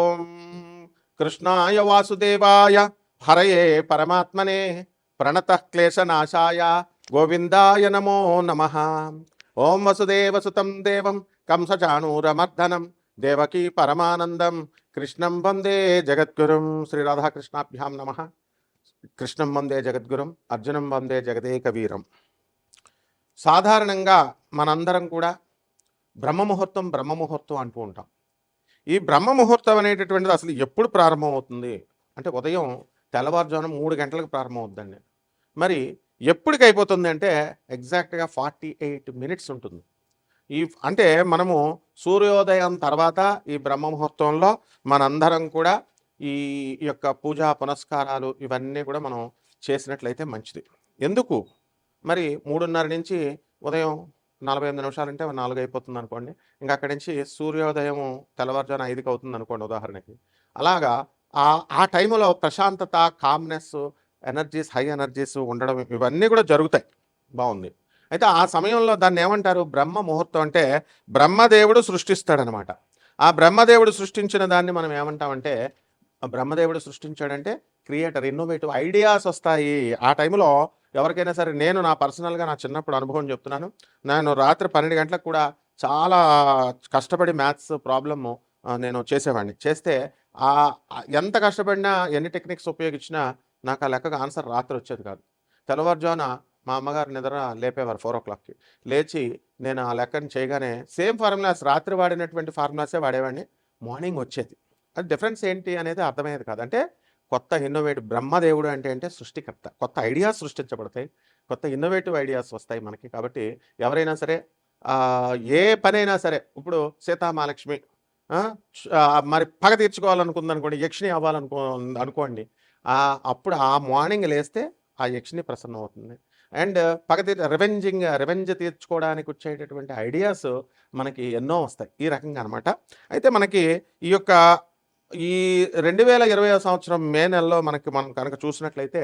ఓం కృష్ణాయ వాసుదేవాయ హరయే పరమాత్మనే ప్రణతః క్లేశనాశాయ గోవిందాయ నమో నమః. ఓం వసుదేవసుతం దేవం కంసచాణూరమర్దనం దేవకీ పరమానందం కృష్ణం వందే జగద్గురుం. శ్రీ రాధాకృష్ణాభ్యాం నమః. కృష్ణం వందే జగద్గురుం, అర్జునం వందే జగదేక వీరం. సాధారణంగా మనందరం కూడా బ్రహ్మముహూర్తం బ్రహ్మముహూర్తం అంటూ ఉంటాం. ఈ బ్రహ్మముహూర్తం అనేటటువంటిది అసలు ఎప్పుడు ప్రారంభమవుతుంది అంటే ఉదయం తెల్లవారుజామున 3 గంటలకు ప్రారంభమవుతుందండి. మరి ఎప్పటికి అయిపోతుంది అంటే ఎగ్జాక్ట్గా 48 మినిట్స్ ఉంటుంది. అంటే మనము సూర్యోదయం తర్వాత ఈ బ్రహ్మముహూర్తంలో మనందరం కూడా ఈ యొక్క పూజా పునస్కారాలు ఇవన్నీ కూడా మనం చేసినట్లయితే మంచిది. ఎందుకు మరి 3:30 నుంచి ఉదయం 48 నిమిషాలు అంటే 4 అయిపోతుంది అనుకోండి. ఇంకా అక్కడి నుంచి సూర్యోదయం తెల్లవారుజామున 5కి అవుతుంది అనుకోండి ఉదాహరణకి. అలాగా ఆ టైంలో ప్రశాంతత, కామ్నెస్, ఎనర్జీస్, హై ఎనర్జీస్ ఉండడం ఇవన్నీ కూడా జరుగుతాయి. బాగుంది. అయితే ఆ సమయంలో దాన్ని ఏమంటారు? బ్రహ్మ ముహూర్తం. అంటే బ్రహ్మదేవుడు సృష్టిస్తాడనమాట. ఆ బ్రహ్మదేవుడు సృష్టించిన దాన్ని మనం ఏమంటామంటే, బ్రహ్మదేవుడు సృష్టించాడంటే క్రియేటర్, ఇన్నోవేటివ్ ఐడియాస్ వస్తాయి ఆ టైంలో. ఎవరికైనా సరే, నేను నా పర్సనల్గా నా చిన్నప్పుడు అనుభవం చెప్తున్నాను. నేను రాత్రి 12 గంటలకు కూడా చాలా కష్టపడి మ్యాథ్స్ ప్రాబ్లము నేను చేసేవాడిని. చేస్తే ఎంత కష్టపడినా, ఎన్ని టెక్నిక్స్ ఉపయోగించినా నాకు ఆ లెక్కకు ఆన్సర్ రాత్రి వచ్చేది కాదు. తెల్లవారుజామున మా అమ్మగారు నిద్ర లేపేవారు 4 o'clockకి. లేచి నేను ఆ లెక్కని చేయగానే సేమ్ ఫార్ములాస్, రాత్రి వాడినటువంటి ఫార్ములాసే వాడేవాడిని, మార్నింగ్ వచ్చేది. అది డిఫరెన్స్ ఏంటి అనేది అర్థమయ్యేది కాదు. అంటే కొత్త ఇన్నోవేటివ్, బ్రహ్మదేవుడు అంటే సృష్టికర్త. కొత్త ఐడియాస్ సృష్టించబడతాయి, కొత్త ఇన్నోవేటివ్ ఐడియాస్ వస్తాయి మనకి. కాబట్టి ఎవరైనా సరే ఏ పనైనా సరే, ఇప్పుడు సీతామహాలక్ష్మి మరి పగ తీర్చుకోవాలనుకుందనుకోండి, యక్షిణి అనుకోండి, అప్పుడు ఆ మార్నింగ్ లేస్తే ఆ యక్షిణి ప్రసన్నం అవుతుంది. అండ్ రివెంజ్ తీర్చుకోవడానికి వచ్చేటటువంటి ఐడియాస్ మనకి ఎన్నో వస్తాయి ఈ రకంగా అనమాట. అయితే మనకి ఈ యొక్క ఈ 2020 సంవత్సరం మే నెలలో మనం కనుక చూసినట్లయితే,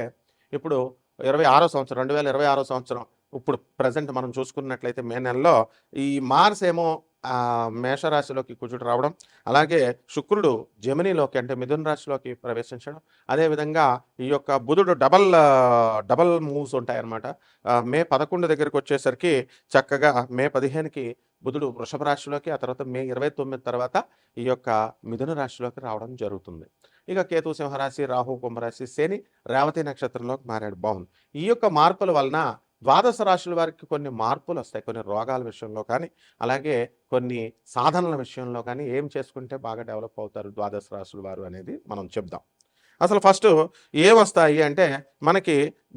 ఇప్పుడు 2026 సంవత్సరం ఇప్పుడు ప్రజెంట్ మనం చూసుకున్నట్లయితే మే నెలలో ఈ మార్స్ ఏమో మేషరాశిలోకి కుజుడు రావడం, అలాగే శుక్రుడు జమినీలోకి అంటే మిథున రాశిలోకి ప్రవేశించడం, అదేవిధంగా ఈ యొక్క బుధుడు డబల్ మూవ్స్ ఉంటాయన్నమాట. మే 11 దగ్గరికి వచ్చేసరికి చక్కగా మే 15కి బుధుడు వృషభ రాశిలోకి, ఆ తర్వాత మే 29 తర్వాత ఈ యొక్క మిథున రాశిలోకి రావడం జరుగుతుంది. ఇక కేతు సింహరాశి, రాహు కుంభరాశి, శని రేవతి నక్షత్రంలోకి మారాడు. బాగుంది. ఈ యొక్క మార్పుల వలన ద్వాదశ రాశుల వారికి కొన్ని మార్పులు వస్తాయి. కొన్ని రోగాల విషయంలో కానీ, అలాగే కొన్ని సాధనల విషయంలో కానీ ఏం చేసుకుంటే బాగా డెవలప్ అవుతారు ద్వాదశ రాశుల వారు అనేది మనం చెప్దాం. అసలు ఫస్ట్ ఏమొస్తాయి అంటే, మనకి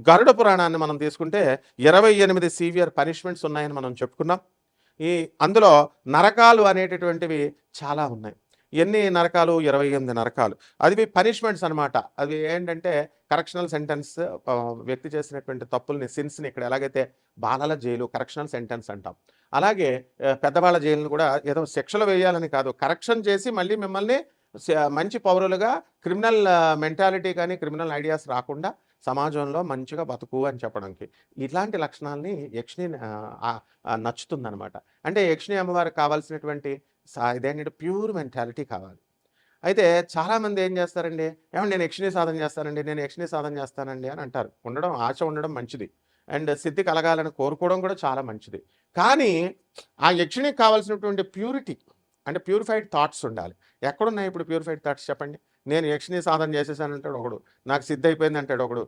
గరుడ పురాణాన్ని మనం తీసుకుంటే 28 సీవియర్ పనిష్మెంట్స్ ఉన్నాయని మనం చెప్పుకున్నాం. అందులో నరకాలు అనేటటువంటివి చాలా ఉన్నాయి. ఎన్ని నరకాలు? 28 నరకాలు. అది పనిష్మెంట్స్ అనమాట. అది ఏంటంటే కరెక్షనల్ సెంటెన్స్. వ్యక్తి చేసినటువంటి తప్పుల్ని, సిన్స్ని ఇక్కడ ఎలాగైతే బాలల జైలు, కరెక్షనల్ సెంటెన్స్ అంటాం, అలాగే పెద్దవాళ్ళ జైలును కూడా ఏదో శిక్షలు వేయాలని కాదు, కరెక్షన్ చేసి మళ్ళీ మిమ్మల్ని మంచి పౌరులుగా, క్రిమినల్ మెంటాలిటీ కానీ క్రిమినల్ ఐడియాస్ రాకుండా సమాజంలో మంచిగా బతుకు అని చెప్పడానికి. ఇట్లాంటి లక్షణాలని యక్షిణి నచ్చుతుందనమాట. అంటే యక్షిణి అమ్మవారికి కావాల్సినటువంటి ఇదేంటంటే ప్యూర్ మెంటాలిటీ కావాలి. అయితే చాలామంది ఏం చేస్తారండి, ఏమంటే నేను యక్షిణి సాధన చేస్తానండి అని అంటారు. ఆశ ఉండడం మంచిది, అండ్ సిద్ధి కలగాలని కోరుకోవడం కూడా చాలా మంచిది. కానీ ఆ యక్షిణికి కావాల్సినటువంటి ప్యూరిటీ అంటే ప్యూరిఫైడ్ థాట్స్ ఉండాలి. ఎక్కడున్నాయి ఇప్పుడు ప్యూరిఫైడ్ థాట్స్ చెప్పండి? నేను యక్షిణి సాధన చేసేసానంటాడు ఒకడు, నాకు సిద్ధి అయిపోయింది అంటాడు ఒకడు,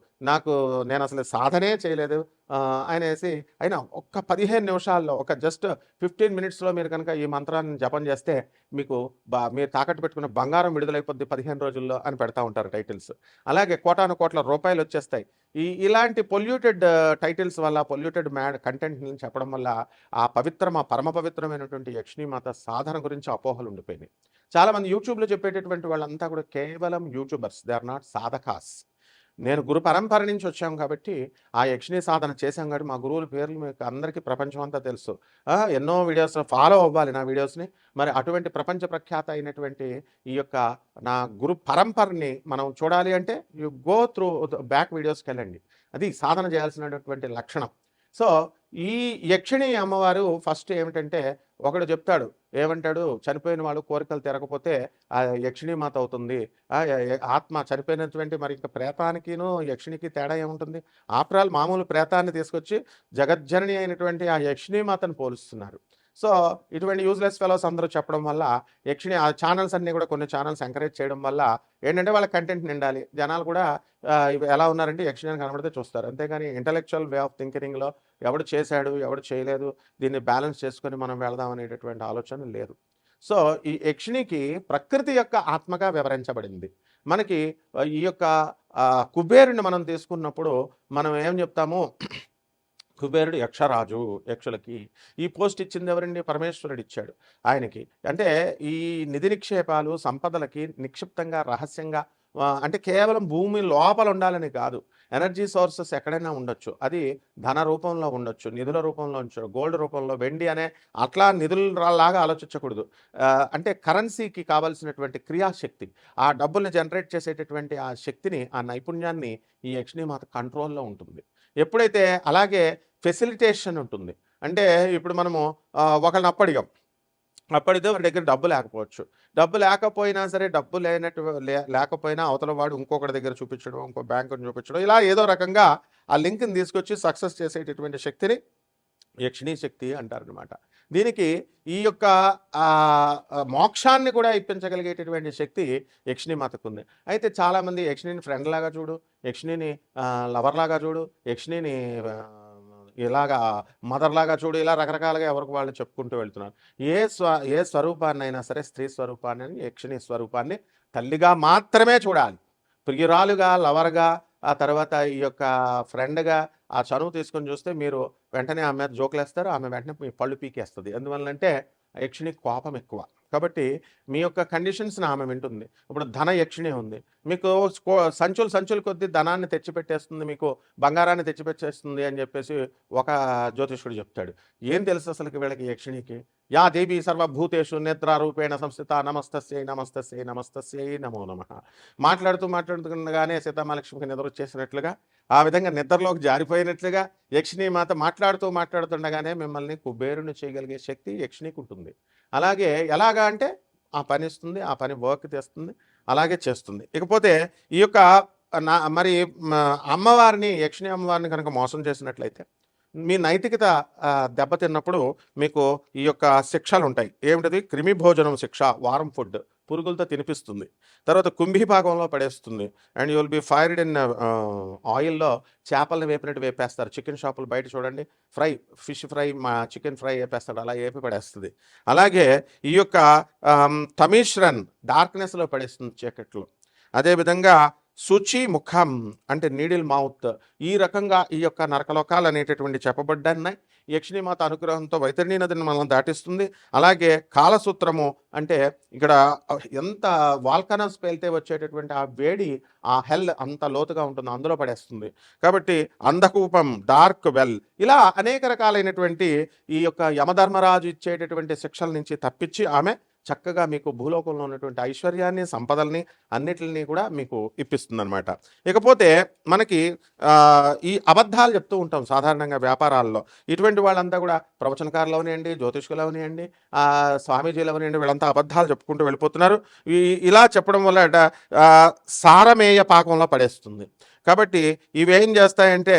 నేను అసలు సాధనే చేయలేదు అనేసి. అయినా ఒక్క 15 నిమిషాల్లో, ఒక జస్ట్ 15 మినిట్స్లో మీరు కనుక ఈ మంత్రాన్ని జపం చేస్తే మీకు మీరు తాకట్టు పెట్టుకున్న బంగారం విడుదలైపోద్ది 15 రోజుల్లో అని పెడతా ఉంటారు టైటిల్స్. అలాగే కోటాను కోట్ల రూపాయలు వచ్చేస్తాయి. ఇలాంటి పొల్యూటెడ్ టైటిల్స్ వల్ల, పొల్యూటెడ్ కంటెంట్ని చెప్పడం వల్ల ఆ పరమ పవిత్రమైనటువంటి యక్షిణీమాత సాధన గురించి అపోహలు ఉండిపోయినాయి. చాలామంది యూట్యూబ్లో చెప్పేటటువంటి వాళ్ళంతా కూడా కేవలం యూట్యూబర్స్, దే ఆర్ నాట్ సాధకాస్. నేను గురు పరంపర నుంచి వచ్చాం కాబట్టి ఆ యక్షిణీ సాధన చేశాం కాబట్టి మా గురువుల పేర్లు మీకు అందరికీ ప్రపంచం అంతా తెలుసు. ఎన్నో వీడియోస్ ఫాలో అవ్వాలి నా వీడియోస్ని. మరి అటువంటి ప్రపంచ ప్రఖ్యాత అయినటువంటి ఈ యొక్క నా గురు పరంపరని మనం చూడాలి అంటే యు గో త్రూ బ్యాక్ వీడియోస్కి వెళ్ళండి. అది సాధన చేయాల్సినటువంటి లక్షణం. సో ఈ యక్షిణి అమ్మవారు ఫస్ట్ ఏమిటంటే ఒకడు చెప్తాడు, ఏమంటాడు, చనిపోయిన వాళ్ళు కోరికలు తీరకపోతే ఆ యక్షిణి మాత అవుతుంది. ఆత్మ చనిపోయినటువంటి మరి ఇంకా ప్రేతానికిను యక్షిణికి తేడా ఏముంటుంది? ఆఫ్టర్ ఆల్ మామూలు ప్రేతాన్ని తీసుకొచ్చి జగజ్జనని అయినటువంటి ఆ యక్షిణి మాతను పోలుస్తున్నారు. సో ఇటువంటి యూజ్లెస్ ఫెలోస్ అందరూ చెప్పడం వల్ల యక్షిణి ఆ ఛానల్స్ అన్నీ కూడా కొన్ని ఛానల్స్ ఎంకరేజ్ చేయడం వల్ల ఏంటంటే వాళ్ళ కంటెంట్ నిండాలి. జనాలు కూడా ఇవి ఎలా ఉన్నారంటే యక్షిణి కనబడితే చూస్తారు. అంతేగాని ఇంటలెక్చువల్ వే ఆఫ్ థింకింగ్లో ఎవడు చేశాడు, ఎవడు చేయలేదు, దీన్ని బ్యాలెన్స్ చేసుకొని మనం వెళదాం అనేటటువంటి ఆలోచన లేదు. సో ఈ యక్షిణికి ప్రకృతి యొక్క ఆత్మగా వివరించబడింది. మనకి ఈ యొక్క కుబేరుని మనం తీసుకున్నప్పుడు మనం ఏం చెప్తాము, కుబేరుడు యక్షరాజు, యక్షులకి. ఈ పోస్ట్ ఇచ్చింది ఎవరండి? పరమేశ్వరుడు ఇచ్చాడు ఆయనకి. అంటే ఈ నిధి నిక్షేపాలు సంపదలకి నిక్షిప్తంగా రహస్యంగా అంటే కేవలం భూమి లోపల ఉండాలని కాదు, ఎనర్జీ సోర్సెస్ ఎక్కడైనా ఉండొచ్చు. అది ధన రూపంలో ఉండొచ్చు, నిధుల రూపంలో ఉండొచ్చు, గోల్డ్ రూపంలో, వెండి అనే అట్లా నిధులలాగా ఆలోచించకూడదు. అంటే కరెన్సీకి కావాల్సినటువంటి క్రియాశక్తి, ఆ డబ్బుల్ని జనరేట్ చేసేటటువంటి ఆ శక్తిని, ఆ నైపుణ్యాన్ని ఈ యక్షిణి మాత కంట్రోల్లో ఉంటుంది. ఎప్పుడైతే అలాగే ఫెసిలిటేషన్ ఉంటుంది. అంటే ఇప్పుడు మనము ఒకళ్ళని అప్పడితే వాడి దగ్గర డబ్బు లేకపోవచ్చు. డబ్బు లేకపోయినా సరే, డబ్బు లేకపోయినా అవతల వాడు ఇంకొకటి దగ్గర చూపించడం, ఇంకో బ్యాంకుని చూపించడం, ఇలా ఏదో రకంగా ఆ లింక్ని తీసుకొచ్చి సక్సెస్ చేసేటటువంటి శక్తిని యక్షిణీ శక్తి అంటారనమాట. దీనికి ఈ యొక్క మోక్షాన్ని కూడా ఇప్పించగలిగేటటువంటి శక్తి యక్షిణి మాతకు ఉంది. అయితే చాలామంది యక్షిణిని ఫ్రెండ్ లాగా చూడు, యక్షిణిని లవర్ లాగా చూడు, యక్షిణిని ఇలాగా మదర్లాగా చూడు, ఇలా రకరకాలుగా ఎవరికి వాళ్ళు చెప్పుకుంటూ వెళ్తున్నారు. ఏ స్వరూపాన్ని అయినా సరే, స్త్రీ స్వరూపాన్ని, యక్షిణి స్వరూపాన్ని తల్లిగా మాత్రమే చూడాలి. ప్రియురాలుగా, లవర్గా, ఆ తర్వాత ఈ యొక్క ఫ్రెండ్గా ఆ చనువు తీసుకొని చూస్తే మీరు వెంటనే ఆమె మీద జోకులేస్తారు, ఆమె వెంటనే మీ పళ్ళు పీకేస్తుంది. ఎందువల్లంటే యక్షిణి కోపం ఎక్కువ. కాబట్టి మీ యొక్క కండిషన్స్ని ఆమె వింటుంది. ఇప్పుడు ధన యక్షిణి ఉంది, మీకు సంచులు కొద్దీ ధనాన్ని తెచ్చిపెట్టేస్తుంది, మీకు బంగారాన్ని తెచ్చిపెట్టేస్తుంది అని చెప్పేసి ఒక జ్యోతిష్కుడు చెప్తాడు. ఏం తెలుసు అసలుకి వీళ్ళకి యక్షిణికి? యా దేవి సర్వభూతేషు నేత్రారూపేణ సంస్థిత నమస్తస్యై నమస్తస్యై నమస్తస్యై నమో నమః. మాట్లాడుతుండగానే సీతామహాలక్ష్మికి నిద్ర వచ్చేసినట్లుగా, ఆ విధంగా నిద్రలోకి జారిపోయినట్లుగా యక్షిణి మాత మాట్లాడుతుండగానే మిమ్మల్ని కుబేరుని చేయగలిగే శక్తి యక్షిణికి ఉంటుంది. అలాగే ఎలాగా అంటే ఆ పని ఇస్తుంది, ఆ పని వర్క్ తెస్తుంది, అలాగే చేస్తుంది. ఇకపోతే ఈ యొక్క మరి అమ్మవారిని, యక్షిణి అమ్మవారిని కనుక మోసం చేసినట్లయితే మీ నైతికత దెబ్బతిన్నప్పుడు మీకు ఈ యొక్క శిక్షలు ఉంటాయి. ఏమిటది? క్రిమి భోజనం శిక్ష, వారం ఫుడ్, పురుగులతో తినిపిస్తుంది. తర్వాత కుంభీ భాగంలో పడేస్తుంది. And you will be fried in ఆయిల్లో చేపలను వేపినట్టు వేపేస్తారు. చికెన్ షాపులు బయట చూడండి, ఫిష్ ఫ్రై, చికెన్ ఫ్రై వేపేస్తాడు, అలా వేపి పడేస్తుంది. అలాగే ఈ యొక్క తమీశ్రన్ డార్క్నెస్లో పడేస్తుంది, చీకట్లో. అదేవిధంగా శుచి ముఖం అంటే నీడిల్ మౌత్, ఈ రకంగా ఈ యొక్క నరకలోకాలు అనేటటువంటి చెప్పబడ్డాయి. యక్షిణీమాత అనుగ్రహంతో వైతరణి నదిని మనం దాటిస్తుంది. అలాగే కాలసూత్రము అంటే ఇక్కడ ఎంత వాల్కనస్ పేలితే వచ్చేటటువంటి ఆ వేడి, ఆ హెల్ అంత లోతుగా ఉంటుంది, అందులో పడేస్తుంది. కాబట్టి అంధకూపం, డార్క్ వెల్, ఇలా అనేక రకాలైనటువంటి ఈ యొక్క యమధర్మరాజు ఇచ్చేటటువంటి శిక్షల నుంచి తప్పించి ఆమె చక్కగా మీకు భూలోకంలో ఉన్నటువంటి ఐశ్వర్యాన్ని, సంపదల్ని అన్నిటిని కూడా మీకు ఇప్పిస్తుంది అనమాట. ఇకపోతే మనకి ఈ అబద్ధాలు చెప్తూ ఉంటాం సాధారణంగా వ్యాపారాల్లో. ఇటువంటి వాళ్ళంతా కూడా ప్రవచనకారులు అవనియండి, జ్యోతిష్కులు అవనియండి, స్వామీజీలు అవనియండి, వీళ్ళంతా అబద్ధాలు చెప్పుకుంటూ వెళ్ళిపోతున్నారు. ఇలా చెప్పడం వల్ల సారమేయ పాకంలో పడేస్తుంది. కాబట్టి ఇవేం చేస్తాయంటే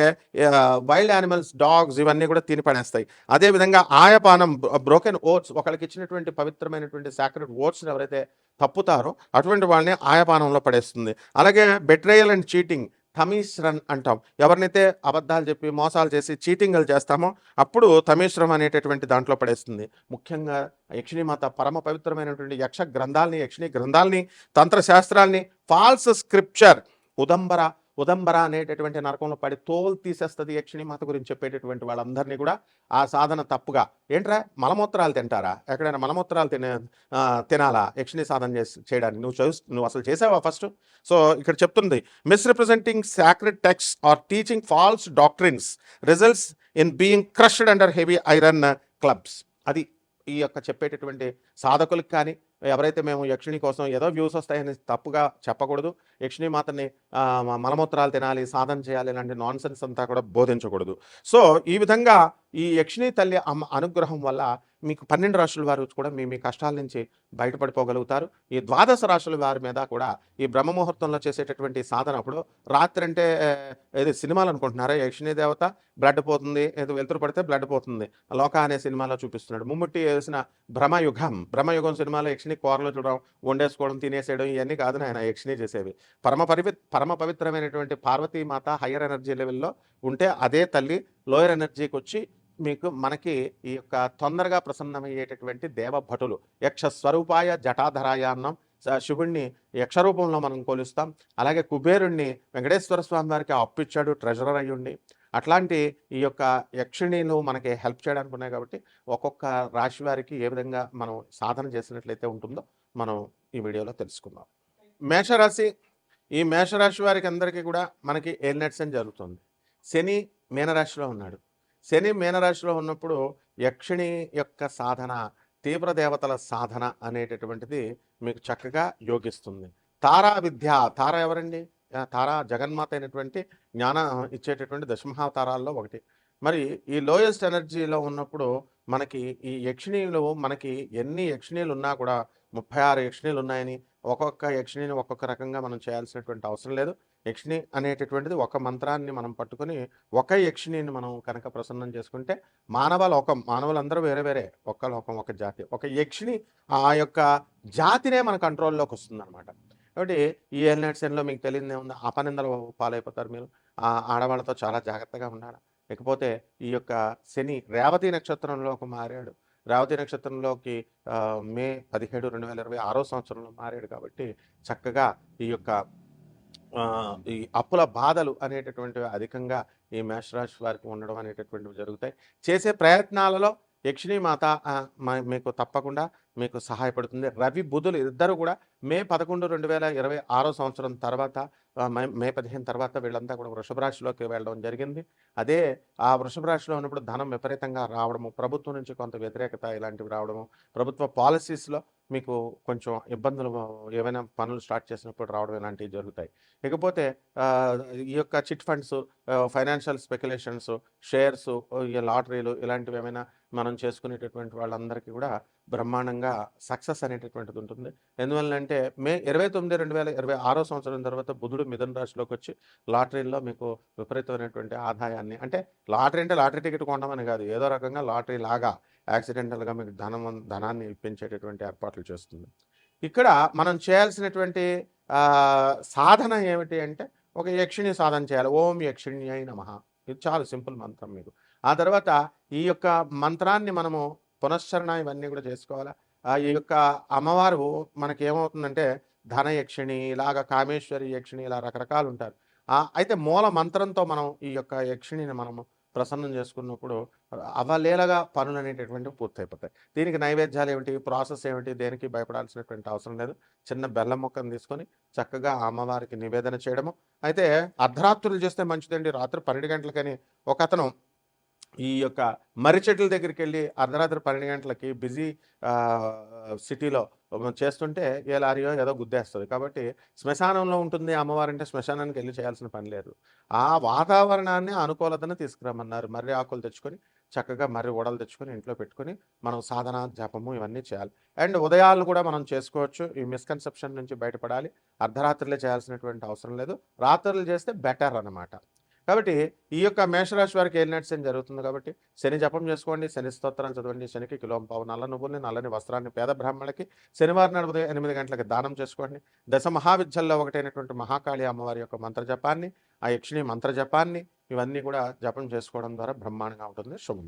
వైల్డ్ యానిమల్స్, డాగ్స్ ఇవన్నీ కూడా తిని పడేస్తాయి. అదేవిధంగా ఆయపానం, బ్రోకెన్ ఓట్స్, ఒకరికి ఇచ్చినటువంటి పవిత్రమైనటువంటి సాక్రెడ్ ఓట్స్ని ఎవరైతే తప్పుతారో అటువంటి వాళ్ళని ఆయపానంలో పడేస్తుంది. అలాగే బెట్రేయల్ అండ్ చీటింగ్, తమీశ్రన్ అంటాం. ఎవరినైతే అబద్ధాలు చెప్పి మోసాలు చేసి చీటింగ్లు చేస్తామో అప్పుడు తమీశ్రం అనేటటువంటి దాంట్లో పడేస్తుంది. ముఖ్యంగా యక్షిణీమాత పరమ పవిత్రమైనటువంటి యక్ష గ్రంథాలని, యక్షిణీ గ్రంథాలని, తంత్రశాస్త్రాల్ని, ఫాల్స్ స్క్రిప్చర్, ఉదంబర అనేటటువంటి నరకంలో పడి తోలు తీసేస్తుంది యక్షిణీమాత గురించి చెప్పేటటువంటి వాళ్ళందరినీ కూడా ఆ సాధన తప్పుగా. ఏంట్రా మలమూత్రాలు తింటారా? ఎక్కడైనా మలమూత్రాలు తినాలా యక్షిణీ సాధన చేయడానికి? నువ్వు అసలు చేసావా ఫస్ట్? సో ఇక్కడ చెప్తుంది, misrepresenting sacred text or teaching false doctrines results in being crushed under heavy iron clubs. అది ఈ యొక్క చెప్పేటటువంటి సాధకులకు కానీ, ఎవరైతే మేము యక్షిణి కోసం ఏదో వ్యూస్ వస్తాయని తప్పుగా చెప్పకూడదు. యక్షిణీ మాతని మలమూత్రాలు తినాలి, సాధన చేయాలి, ఇలాంటి నాన్సెన్స్ అంతా కూడా బోధించకూడదు. సో ఈ విధంగా ఈ యక్షిణీ తల్లి అమ్మ అనుగ్రహం వల్ల మీకు 12 రాశుల వారు కూడా మీ మీ కష్టాల నుంచి బయటపడిపోగలుగుతారు. ఈ ద్వాదశ రాశుల వారి మీద కూడా ఈ బ్రహ్మ ముహూర్తంలో చేసేటటువంటి సాధన అప్పుడు రాత్రంటే ఏది సినిమాలు అనుకుంటున్నారా? యక్షిణీ దేవత బ్లడ్ పోతుంది, ఏదో వెలుతురు పడితే బ్లడ్ పోతుంది. 'లోక' అనే సినిమాలో చూపిస్తున్నాడు. మమ్ముట్టి ఏసిన 'భ్రమయుగం' సినిమాలో యక్షిణి కూరలో చూడడం, వండేసుకోవడం, తినేసేయడం ఇయన్నీ కాదు నాయన యక్షిణి చేసేవి. పరమ పవిత్రమైనటువంటి పార్వతీమాత హయ్యర్ ఎనర్జీ లెవెల్‌లో ఉంటే అదే తల్లి లోయర్ ఎనర్జీకొచ్చి మనకి ఈ యొక్క తొందరగా ప్రసన్నమయ్యేటటువంటి దేవభటులు. యక్ష స్వరూపాయ జటాధరాయ అన్నాం. శివుణ్ణి యక్ష రూపంలో మనం కొలుస్తాం. అలాగే కుబేరుణ్ణి వెంకటేశ్వర స్వామి వారికి అప్పిచ్చాడు ట్రెజరర్ అయ్యుండి. అట్లాంటి ఈ యొక్క యక్షిణీలు మనకి హెల్ప్ చేయడానికి ఉన్నాయి కాబట్టి ఒక్కొక్క రాశి వారికి ఏ విధంగా మనం సాధన చేసినట్లయితే ఉంటుందో మనం ఈ వీడియోలో తెలుసుకుందాం. మేషరాశి. ఈ మేషరాశి వారికి అందరికీ కూడా మనకి ఏలినట్స్ జరుగుతుంది. శని మీనరాశిలో ఉన్నాడు. శని మీనరాశిలో ఉన్నప్పుడు యక్షిణి యొక్క సాధన, తీవ్ర దేవతల సాధన అనేటటువంటిది మీకు చక్కగా యోగిస్తుంది. తారా విద్య. తార ఎవరండి? తార జగన్మాత అయినటువంటి జ్ఞానం ఇచ్చేటటువంటి దశమహావతారాల్లో ఒకటి. మరి ఈ లోయెస్ట్ ఎనర్జీలో ఉన్నప్పుడు మనకి ఈ యక్షిణీలు మనకి ఎన్ని యక్షిణీలు ఉన్నా కూడా 36 యక్షిణీలు ఉన్నాయని ఒక్కొక్క యక్షిణిని ఒక్కొక్క రకంగా మనం చేయాల్సినటువంటి అవసరం లేదు. యక్షిణి అనేటటువంటిది ఒక మంత్రాన్ని మనం పట్టుకొని ఒక యక్షిణిని మనం కనుక ప్రసన్నం చేసుకుంటే మానవులందరూ వేరే వేరే, ఒక్క లోకం, ఒక జాతి. ఒక యక్షిణి ఆ యొక్క జాతినే మన కంట్రోల్లోకి వస్తుంది అనమాట. కాబట్టి ఈ ఎల్నెట్స్లో మీకు తెలియదే ఉంది, అపనిందలు పాలైపోతారు మీరు. ఆడవాళ్ళతో చాలా జాగ్రత్తగా ఉండాలి. ఇకపోతే ఈ యొక్క శని రేవతి నక్షత్రంలోకి మారాడు. రేవతి నక్షత్రంలోకి మే 17, 2026 సంవత్సరంలో మారాడు కాబట్టి చక్కగా ఈ యొక్క ఈ అప్పుల బాధలు అనేటటువంటివి అధికంగా ఈ మేషరాశి వారికి ఉండడం అనేటటువంటివి జరుగుతాయి. చేసే ప్రయత్నాలలో యక్షిణీ మాత మీకు తప్పకుండా మీకు సహాయపడుతుంది. రవి బుధులు ఇద్దరు కూడా మే 11, 2026 సంవత్సరం తర్వాత మే 15 తర్వాత వీళ్ళంతా కూడా వృషభ రాశిలోకి వెళ్ళడం జరిగింది. అదే ఆ వృషభ రాశిలో ఉన్నప్పుడు ధనం విపరీతంగా రావడము, ప్రభుత్వం నుంచి కొంత వ్యతిరేకత ఇలాంటివి రావడము, ప్రభుత్వ పాలసీస్లో మీకు కొంచెం ఇబ్బందులు, ఏవైనా పనులు స్టార్ట్ చేసినప్పుడు రావడం ఇలాంటివి జరుగుతాయి. ఇకపోతే ఈ యొక్క chit funds, financial speculations, shares, లాటరీలు ఇలాంటివి ఏమైనా మనం చేసుకునేటటువంటి వాళ్ళందరికీ కూడా బ్రహ్మాండంగా సక్సెస్ అనేటటువంటిది ఉంటుంది. ఎందువల్లంటే మే 29, 2026 సంవత్సరం తర్వాత బుధుడు మిథున రాశిలోకి వచ్చి లాటరీల్లో మీకు విపరీతమైనటువంటి ఆదాయాన్ని, అంటే లాటరీ టికెట్ కొనమని కాదు, ఏదో రకంగా లాటరీ లాగా యాక్సిడెంటల్గా మీకు ధనాన్ని ఇప్పించేటటువంటి ఏర్పాట్లు చేస్తుంది. ఇక్కడ మనం చేయాల్సినటువంటి సాధన ఏమిటి అంటే ఒక యక్షిణి సాధన చేయాలి. ఓం యక్షిణ్యై నమః. ఇది చాలా సింపుల్ మంత్రం మీకు. ఆ తర్వాత ఈ యొక్క మంత్రాన్ని మనము పునశ్చరణ ఇవన్నీ కూడా చేసుకోవాలి. ఈ యొక్క అమ్మవారు మనకి ఏమవుతుందంటే ధనయక్షిణి, ఇలాగ కామేశ్వరి యక్షిణి, ఇలా రకరకాలు ఉంటారు. అయితే మూల మంత్రంతో మనం ఈ యొక్క యక్షిణిని మనము ప్రసన్నం చేసుకున్నప్పుడు అవలీలగా పనులు అనేటటువంటివి పూర్తయిపోతాయి. దీనికి నైవేద్యాలు ఏమిటి, ప్రాసెస్ ఏమిటి, దేనికి భయపడాల్సినటువంటి అవసరం లేదు. చిన్న బెల్లం ముక్కను తీసుకొని చక్కగా అమ్మవారికి నివేదన చేయడము. అయితే అర్ధరాత్రులు చేస్తే మంచిదండి. రాత్రి 12 గంటలకని ఒకతను ఈ యొక్క మర్రి చెట్ల దగ్గరికి వెళ్ళి అర్ధరాత్రి 12 గంటలకి బిజీ సిటీలో చేస్తుంటే ఏ లారీయో ఏదో గుద్దేస్తుంది. కాబట్టి శ్మశానంలో ఉంటుంది అమ్మవారంటే శ్మశానానికి వెళ్ళి చేయాల్సిన పని లేదు. ఆ వాతావరణాన్ని, అనుకూలతను తీసుకురమ్మన్నారు. మర్రి ఆకులు తెచ్చుకొని చక్కగా మర్రి ఓడలు తెచ్చుకొని ఇంట్లో పెట్టుకొని మనం సాధన, జపము ఇవన్నీ చేయాలి. అండ్ ఉదయాలు కూడా మనం చేసుకోవచ్చు. ఈ మిస్కన్సెప్షన్ నుంచి బయటపడాలి. అర్ధరాత్రులే చేయాల్సినటువంటి అవసరం లేదు, రాత్రులు చేస్తే బెటర్ అన్నమాట. కాబట్టి ఈ యొక్క మేషరాశి వారికి ఏలినట్స్ జరుగుతుంది కాబట్టి శని జపం చేసుకోండి, శని స్తోత్రాలు చదవండి. శనికి కిలోంపావు నల్ల నువ్వుల్ని, నల్లని వస్త్రాన్ని పేద బ్రాహ్మణులకి శనివారం నాడు ఉదయం 8 గంటలకి దానం చేసుకోండి. దశ మహావిద్యల్లో ఒకటైనటువంటి మహాకాళి అమ్మవారి యొక్క మంత్ర జపాన్ని, ఆ యక్షిణి మంత్ర జపాన్ని ఇవన్నీ కూడా జపం చేసుకోవడం ద్వారా బ్రహ్మాండంగా ఉంటుంది. శుభం.